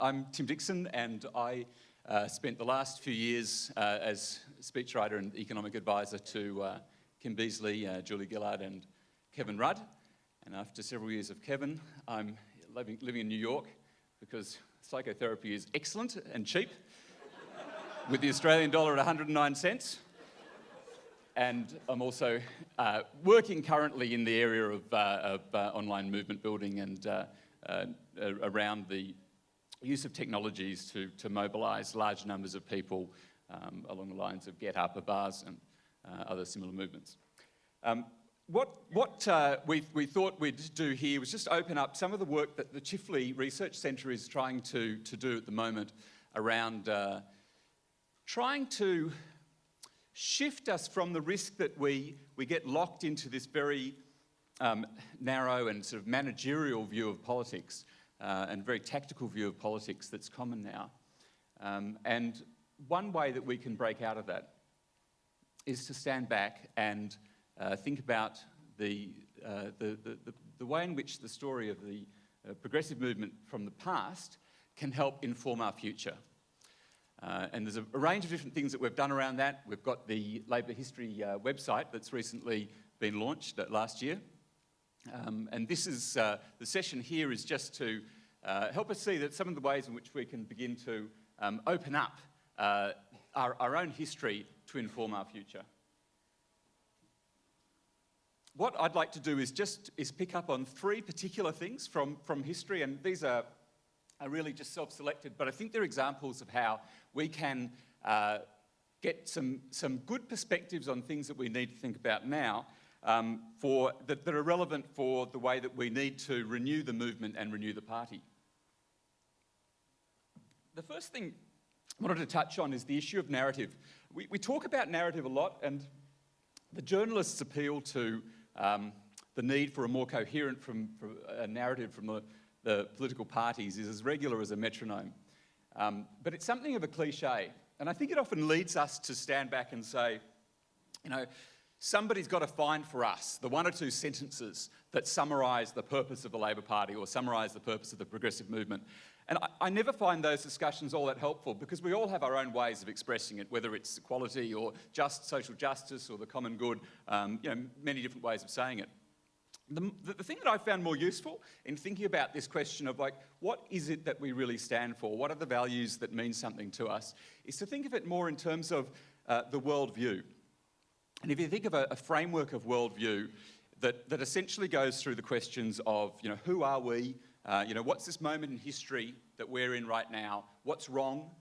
I'm Tim Dixon, and I spent the last few years as speechwriter and economic advisor to Kim Beazley, Julie Gillard and Kevin Rudd. And after several years of Kevin, I'm living in New York because psychotherapy is excellent and cheap, with the Australian dollar at 109 cents. And I'm also working currently in the area of online movement building and around the use of technologies to mobilise large numbers of people along the lines of Get Up, Bars and other similar movements. What we thought we'd do here was just open up some of the work that the Chifley Research Centre is trying to do at the moment around trying to shift us from the risk that we get locked into this very narrow and sort of managerial view of politics and very tactical view of politics that's common now. And one way that we can break out of that is to stand back and think about the way in which the story of the progressive movement from the past can help inform our future. And there's a range of different things that we've done around that. We've got the Labor History website that's recently been launched last year. And this is, the session here is just to help us see that some of the ways in which we can begin to open up our own history to inform our future. What I'd like to do is pick up on three particular things from history, and these are really just self-selected, but I think they're examples of how we can get some good perspectives on things that we need to think about now that are relevant for the way that we need to renew the movement and renew the party. The first thing I wanted to touch on is the issue of narrative. We talk about narrative a lot, and the journalists appeal to the need for a more coherent a narrative from the political parties is as regular as a metronome. But it's something of a cliche, and I think it often leads us to stand back and say, you know, somebody's got to find for us the one or two sentences that summarise the purpose of the Labor Party or summarise the purpose of the progressive movement. And I never find those discussions all that helpful because we all have our own ways of expressing it, whether it's equality or just social justice or the common good, you know, many different ways of saying it. The thing that I found more useful in thinking about this question of like, what is it that we really stand for? What are the values that mean something to us? Is to think of it more in terms of the worldview. And if you think of a framework of worldview that essentially goes through the questions of, you know, who are we? You know, what's this moment in history that we're in right now? What's wrong?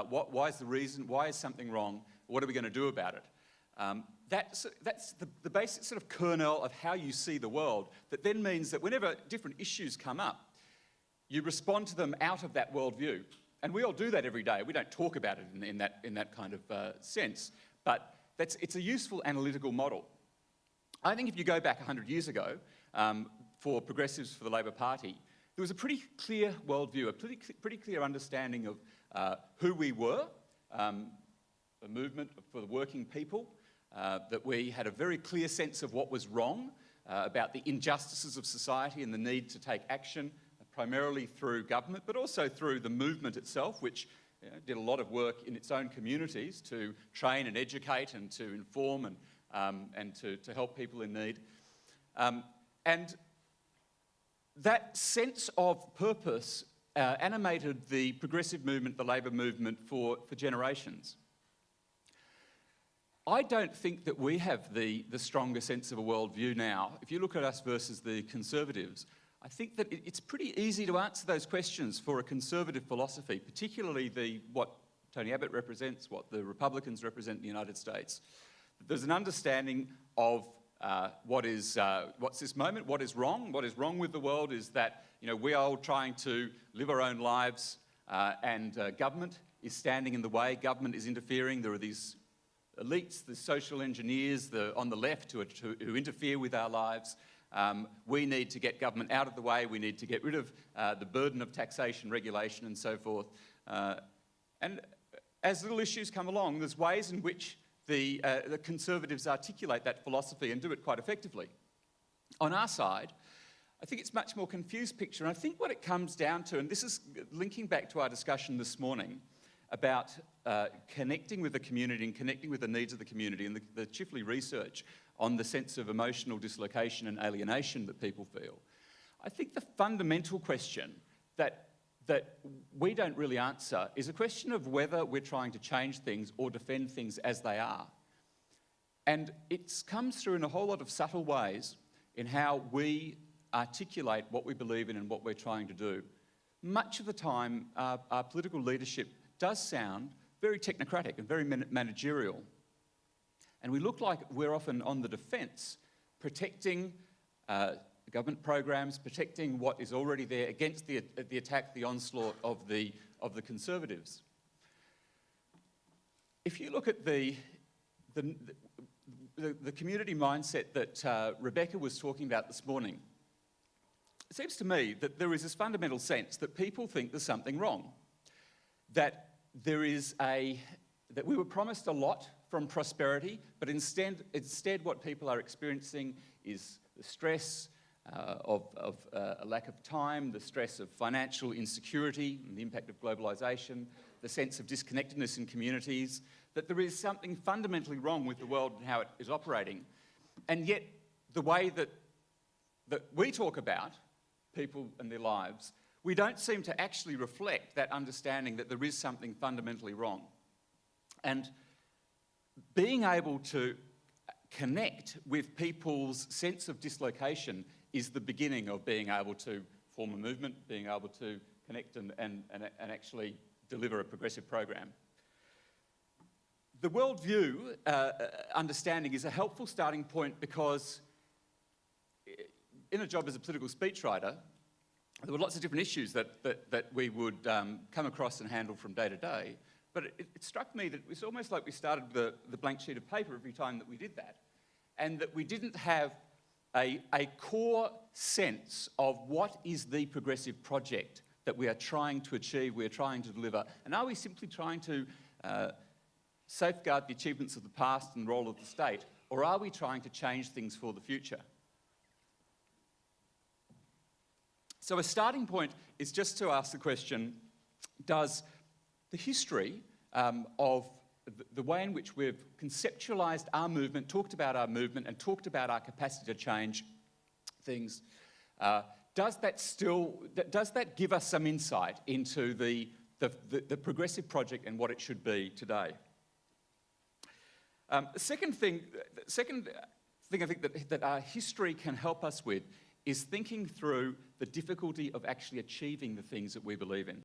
Why is the reason? Why is something wrong? What are we going to do about it? That's the basic sort of kernel of how you see the world. That then means that whenever different issues come up, you respond to them out of that worldview. And we all do that every day. We don't talk about it in that kind of sense. But it's a useful analytical model. I think if you go back 100 years ago, for progressives for the Labor Party, there was a pretty clear worldview, a pretty clear understanding of who we were, a movement for the working people, that we had a very clear sense of what was wrong, about the injustices of society and the need to take action, primarily through government, but also through the movement itself, which did a lot of work in its own communities to train and educate and to inform and to help people in need. And that sense of purpose animated the progressive movement, the Labor movement, for generations. I don't think that we have the stronger sense of a worldview now. If you look at us versus the Conservatives, I think that it's pretty easy to answer those questions for a conservative philosophy, particularly what Tony Abbott represents, what the Republicans represent in the United States. There's an understanding of what's this moment, what is wrong. What is wrong with the world is that, you know, we are all trying to live our own lives and government is standing in the way, government is interfering. There are these elites, the social engineers on the left who interfere with our lives. We need to get government out of the way. We need to get rid of the burden of taxation, regulation and so forth. And as little issues come along, there's ways in which the Conservatives articulate that philosophy and do it quite effectively. On our side, I think it's a much more confused picture. And I think what it comes down to, and this is linking back to our discussion this morning about connecting with the community and connecting with the needs of the community, and the Chifley research on the sense of emotional dislocation and alienation that people feel. I think the fundamental question that we don't really answer is a question of whether we're trying to change things or defend things as they are. And it comes through in a whole lot of subtle ways in how we articulate what we believe in and what we're trying to do. Much of the time, our political leadership does sound very technocratic and very managerial. And we look like we're often on the defence, protecting government programs, protecting what is already there against the attack, the onslaught of the Conservatives. If you look at the community mindset that Rebecca was talking about this morning, it seems to me that there is this fundamental sense that people think there's something wrong, that we were promised a lot from prosperity, but instead what people are experiencing is the stress of a lack of time, the stress of financial insecurity and the impact of globalisation, the sense of disconnectedness in communities, that there is something fundamentally wrong with the world and how it is operating. And yet the way that we talk about people and their lives, we don't seem to actually reflect that understanding that there is something fundamentally wrong. And being able to connect with people's sense of dislocation is the beginning of being able to form a movement, being able to connect and actually deliver a progressive program. The worldview understanding is a helpful starting point because in a job as a political speechwriter, there were lots of different issues that we would come across and handle from day to day. But it struck me that it was almost like we started the blank sheet of paper every time that we did that, and that we didn't have a core sense of what is the progressive project that we are trying to achieve, we are trying to deliver, and are we simply trying to safeguard the achievements of the past and the role of the state, or are we trying to change things for the future? So a starting point is just to ask the question, does the history of the way in which we've conceptualised our movement, talked about our movement and talked about our capacity to change things, does that give us some insight into the progressive project and what it should be today? The second thing I think that our history can help us with is thinking through the difficulty of actually achieving the things that we believe in.